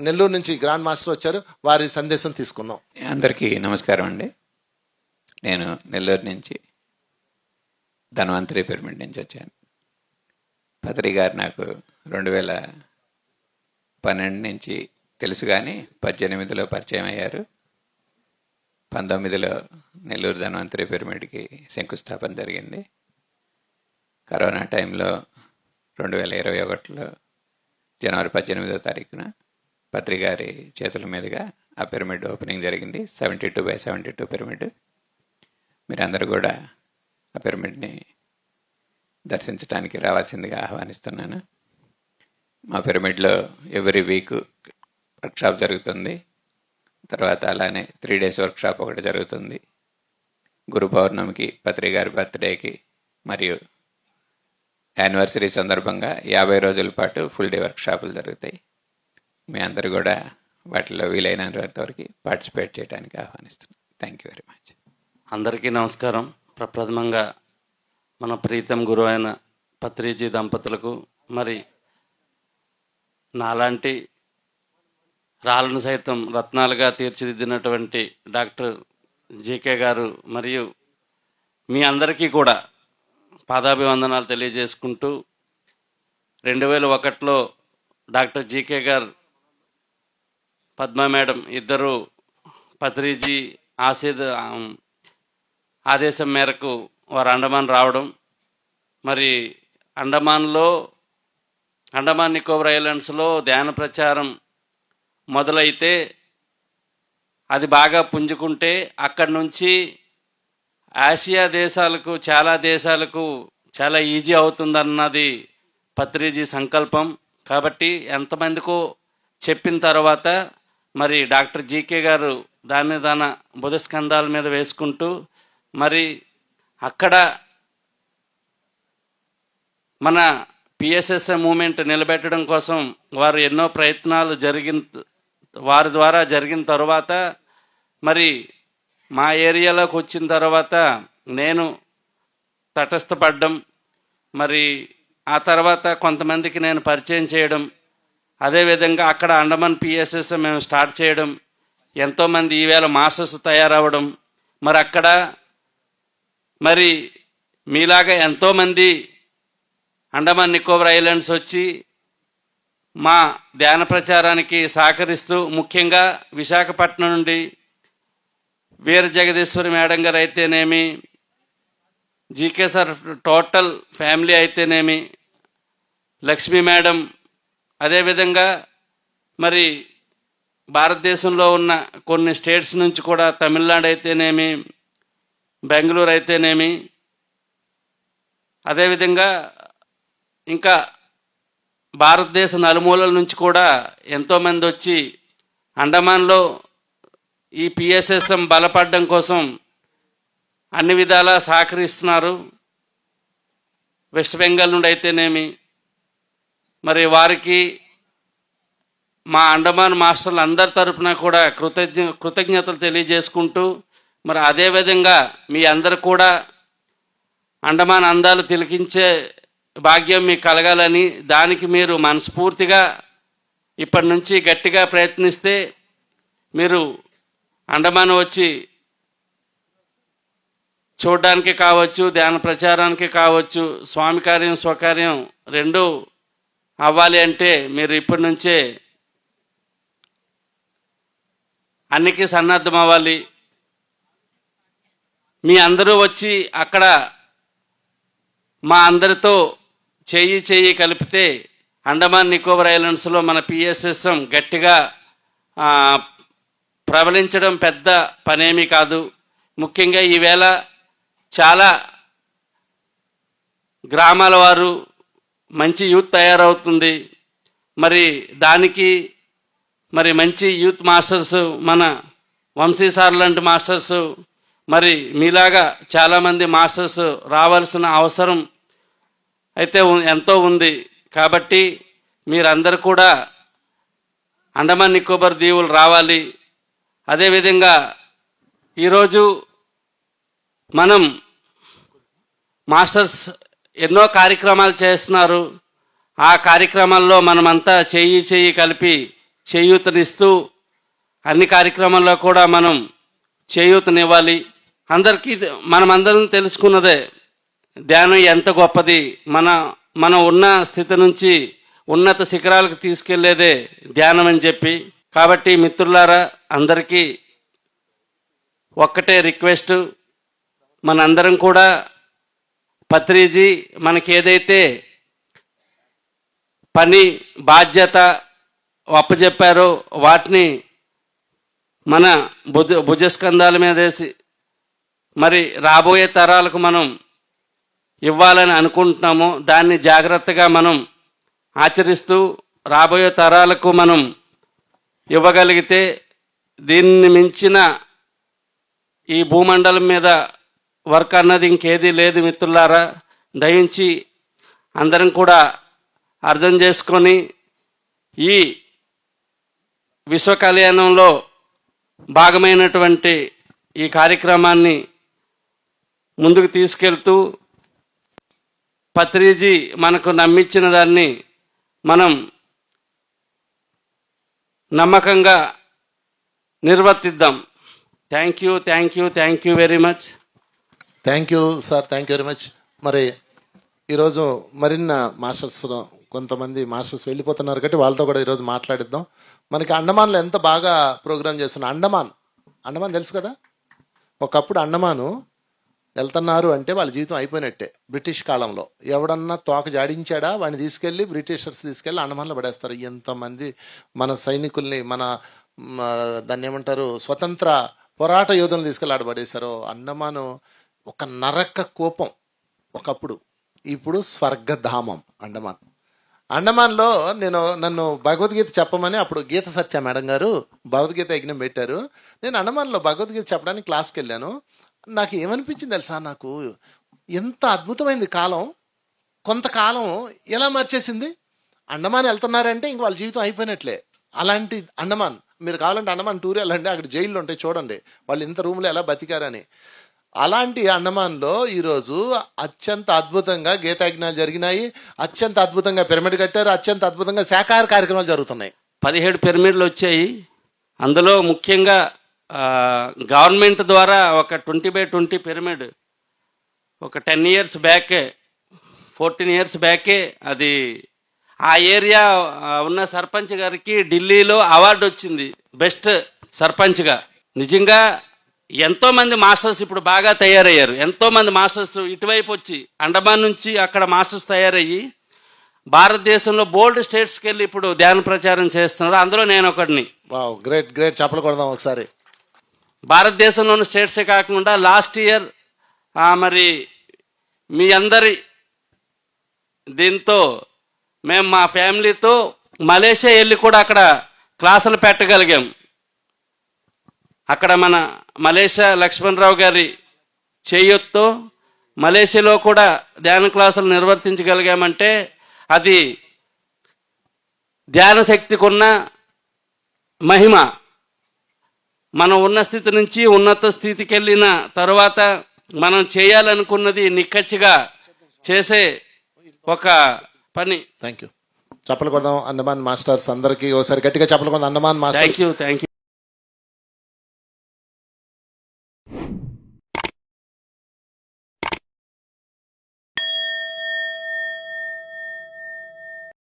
నెల్లూరు నుంచి grand master వచ్చారు, వారి సందేశం తీసుకుందాం. అందరికీ నమస్కారం అండి. నేను నెల్లూరు నుంచి ధన్వంతరి పిరమిడ్ నుంచి వచ్చాను. పత్రి గారు నాకు 2012 నుంచి తెలుసు, కానీ 18లో పరిచయం అయ్యారు. 19లో నెల్లూరు ధన్వంతరి పిరమిడ్కి శంకుస్థాపన జరిగింది. కరోనా టైంలో 2021లో జనవరి 18వ తారీఖున పత్రి గారి చేతుల మీదుగా ఆ పిరమిడ్ ఓపెనింగ్ జరిగింది. 72/72 పిరమిడ్. మీరందరూ కూడా ఆ పిరమిడ్ని దర్శించడానికి రావాల్సిందిగా ఆహ్వానిస్తున్నాను. మా పిరమిడ్లో ఎవ్రీ వీక్ వర్క్షాప్ జరుగుతుంది. తర్వాత అలానే 3 days వర్క్షాప్ ఒకటి జరుగుతుంది. గురు పౌర్ణమికి, పత్రి గారి బర్త్డేకి మరియు యానివర్సరీ సందర్భంగా 50 రోజుల పాటు ఫుల్ డే వర్క్షాపులు జరుగుతాయి. మీ అందరూ కూడా వాటిలో వీలైనంత వరకు పార్టిసిపేట్ చేయడానికి ఆహ్వానిస్తున్నాను. Thank you very much. అందరికీ నమస్కారం. ప్రప్రథమంగా మన ప్రీతం గురువు అయిన పత్రిజీ దంపతులకు, మరి నాలాంటి రాళ్ళను సైతం రత్నాలుగా తీర్చిదిద్దినటువంటి డాక్టర్ జీకే గారు మరియు మీ అందరికీ కూడా పాదాభివందనాలు తెలియజేసుకుంటూ, 2001లో డాక్టర్ జీకే గారు, పద్మ మేడం ఇద్దరు పత్రిజీ ఆదేశం మేరకు వారు అండమాన్ రావడం, మరి అండమాన్ నికోబార్ ఐలాండ్స్లో ధ్యాన ప్రచారం మొదలైతే అది బాగా పుంజుకుంటే అక్కడి నుంచి ఆసియా దేశాలకు, చాలా దేశాలకు చాలా ఈజీ అవుతుందన్నది పత్రిజీ సంకల్పం. కాబట్టి ఎంతమందికో చెప్పిన తర్వాత మరి డాక్టర్ జీకే గారు దాన్ని తన బుధస్కంధాల మీద వేసుకుంటూ మరి అక్కడ మన పిఎస్ఎస్ఎం మూమెంట్ నిలబెట్టడం కోసం వారు ఎన్నో ప్రయత్నాలు వారి ద్వారా జరిగిన తర్వాత మరి మా ఏరియాలోకి వచ్చిన తర్వాత నేను తటస్థపడ్డం, మరి ఆ తర్వాత కొంతమందికి నేను పరిచయం చేయడం, అదేవిధంగా అక్కడ అండమాన్ పిఎస్ఎస్ మేము స్టార్ట్ చేయడం, ఎంతోమంది ఈవేళ మాస్టర్స్ తయారవడం, మరి అక్కడ మరి మీలాగా ఎంతోమంది అండమాన్ నికోబార్ ఐలాండ్స్ వచ్చి మా ధ్యాన ప్రచారానికి సహకరిస్తూ, ముఖ్యంగా విశాఖపట్నం నుండి వీర జగదీశ్వరి మేడం గారు అయితేనేమి, జీకే సార్ టోటల్ ఫ్యామిలీ అయితేనేమి, లక్ష్మీ మేడం, అదేవిధంగా మరి భారతదేశంలో ఉన్న కొన్ని స్టేట్స్ నుంచి కూడా తమిళనాడు అయితేనేమి, బెంగళూరు అయితేనేమి, అదేవిధంగా ఇంకా భారతదేశ నలుమూలల నుంచి కూడా ఎంతోమంది వచ్చి అండమాన్లో ఈ పిఎస్ఎస్ఎం బలపడడం కోసం అన్ని విధాలా సహకరిస్తున్నారు. వెస్ట్ బెంగాల్ నుండి అయితేనేమి, మరి వారికి మా అండమాన్ మాస్టర్లు అందరి తరఫున కూడా కృతజ్ఞతలు తెలియజేసుకుంటూ, మరి అదేవిధంగా మీ అందరు కూడా అండమాన్ అందాలు తిలకించే భాగ్యం మీకు కలగాలని, దానికి మీరు మనస్ఫూర్తిగా ఇప్పటి నుంచి గట్టిగా ప్రయత్నిస్తే మీరు అండమాన్ వచ్చి చూడడానికి కావచ్చు, ధ్యాన ప్రచారానికి కావచ్చు, స్వామి కార్యం స్వకార్యం రెండూ అవ్వాలి అంటే మీరు ఇప్పటి నుంచే అన్నికి సన్నద్ధం అవ్వాలి. మీ అందరూ వచ్చి అక్కడ మా అందరితో చేయి కలిపితే అండమాన్ నికోబార్ ఐలాండ్స్లో మన పిఎస్ఎస్ఎం గట్టిగా ప్రబలించడం పెద్ద పనేమీ కాదు. ముఖ్యంగా ఈవేళ చాలా గ్రామాల వారు మంచి యూత్ తయారవుతుంది. మరి దానికి మరి మంచి యూత్ మాస్టర్స్, మన వంశీ సార్ లాంటి మాస్టర్స్, మరి మీలాగా చాలామంది మాస్టర్స్ రావాల్సిన అవసరం అయితే ఎంతో ఉంది. కాబట్టి మీరందరూ కూడా అండమాన్ నికోబార్ దీవులు రావాలి. అదేవిధంగా ఈరోజు మనం మాస్టర్స్ ఎన్నో కార్యక్రమాలు చేస్తున్నారు. ఆ కార్యక్రమాల్లో మనమంతా చేయి కలిపి చేయూతనిస్తూ అన్ని కార్యక్రమాల్లో కూడా మనం చేయూతనివ్వాలి. అందరికీ మనమందరం తెలుసుకున్నదే ధ్యానం ఎంత గొప్పది, మన ఉన్న స్థితి నుంచి ఉన్నత శిఖరాలకు తీసుకెళ్లేదే ధ్యానం అని చెప్పి. కాబట్టి మిత్రులారా, అందరికీ ఒక్కటే రిక్వెస్ట్, మనందరం కూడా పత్రిజీ మనకి ఏదైతే పని బాధ్యత అప్పచెప్పారో వాటిని మన భుజస్కంధాల మీద వేసి మరి రాబోయే తరాలకు మనం ఇవ్వాలని అనుకుంటున్నాము. దాన్ని జాగ్రత్తగా మనం ఆచరిస్తూ రాబోయే తరాలకు మనం ఇవ్వగలిగితే దీన్ని మించిన ఈ భూమండలం మీద వర్క్ అన్నది ఇంకేదీ లేదు మిత్రులారా. దయించి అందరం కూడా అర్థం చేసుకొని ఈ విశ్వ కళ్యాణంలో భాగమైనటువంటి ఈ కార్యక్రమాన్ని ముందుకు తీసుకెళ్తూ పత్రిజీ మనకు నమ్మించిన దాన్ని మనం నమ్మకంగా నిర్వర్తిద్దాం. Thank you very much. Thank you sir, thank you very much. మరి ఈరోజు మరిన్న మాస్టర్స్, కొంతమంది మాస్టర్స్ వెళ్ళిపోతున్నారు కాబట్టి వాళ్ళతో కూడా ఈరోజు మాట్లాడిద్దాం. మనకి అండమాన్లో ఎంత బాగా ప్రోగ్రామ్ చేస్తున్నా. అండమాన్ తెలుసు కదా, ఒకప్పుడు అండమాను వెళ్తున్నారు అంటే వాళ్ళ జీవితం అయిపోయినట్టే. బ్రిటిష్ కాలంలో ఎవడన్నా తోక జాడించాడా వాడిని తీసుకెళ్ళి బ్రిటిషర్స్ తీసుకెళ్ళి అండమాన్లో పడేస్తారు. ఎంతమంది మన సైనికుల్ని, మన దాన్ని ఏమంటారు, స్వతంత్ర పోరాట యోధులను తీసుకెళ్ళి ఆడబడేశారు. అండమాను ఒక నరక కోపం ఒకప్పుడు, ఇప్పుడు స్వర్గధామం అండమాన్లో. నన్ను భగవద్గీత చెప్పమని అప్పుడు గీత సత్య మేడం గారు భగవద్గీత యజ్ఞం పెట్టారు. నేను అండమాన్లో భగవద్గీత చెప్పడానికి క్లాస్కి వెళ్ళాను. నాకు ఏమనిపించింది తెలుసా, నాకు ఎంత అద్భుతమైంది కాలం. కొంతకాలం ఎలా మార్చేసింది. అండమాన్ వెళ్తున్నారంటే ఇంక వాళ్ళ జీవితం అయిపోయినట్లే. అలాంటి అండమాన్, మీరు కావాలంటే అండమాన్ టూర్ వెళ్ళండి, అక్కడ జైళ్ళు ఉంటాయి చూడండి, వాళ్ళు ఇంత రూమ్లో ఎలా బతికారని. అలాంటి అండమాన్లో ఈరోజు అత్యంత అద్భుతంగా గీతాజ్ఞాలు జరిగినాయి, అత్యంత అద్భుతంగా పిరమిడ్ కట్టారు, అత్యంత అద్భుతంగా శాకాహార కార్యక్రమాలు జరుగుతున్నాయి. 17 పిరమిడ్లు వచ్చాయి. అందులో ముఖ్యంగా గవర్నమెంట్ ద్వారా ఒక 20x20 పిరమిడ్ ఒక 10 years బ్యాకే, 14 years బ్యాకే అది ఆ ఏరియా ఉన్న సర్పంచ్ గారికి ఢిల్లీలో అవార్డు వచ్చింది బెస్ట్ సర్పంచ్గా. నిజంగా ఎంతో మంది మాస్టర్స్ ఇప్పుడు బాగా తయారయ్యారు. ఎంతో మంది మాస్టర్స్ ఇటువైపు వచ్చి అండమాన్ నుంచి అక్కడ మాస్టర్స్ తయారయ్యి భారతదేశంలో బోల్డ్ స్టేట్స్కి వెళ్ళి ఇప్పుడు ధ్యాన ప్రచారం చేస్తున్నారు. అందులో నేను ఒకడిని. గ్రేట్ గ్రేట్, చెప్పలు కొడదాం ఒకసారి. భారతదేశంలోని స్టేట్సే కాకుండా లాస్ట్ ఇయర్ మరి మీ అందరి దీంతో మేము మా ఫ్యామిలీతో మలేషియా వెళ్ళి కూడా అక్కడ క్లాసులు పెట్టగలిగాం. అక్కడ మన మలేషియా లక్ష్మణరావు గారి చేయూతతో మలేషియాలో కూడా ధ్యాన క్లాసులు నిర్వర్తించగలిగామంటే అది ధ్యాన శక్తికి ఉన్న మహిమ. మనం ఉన్న స్థితి నుంచి ఉన్నత స్థితికి వెళ్ళిన తర్వాత మనం చేయాలనుకున్నది నిక్కచ్చిగా చేసే ఒక పని. Thank you. చెప్పలు కొడదాం అండమాన్ మాస్టర్స్ అందరికీ ఒకసారి గట్టిగా చెప్పలు కొడదాం అండమాన్ మాస్టర్స్. Thank you.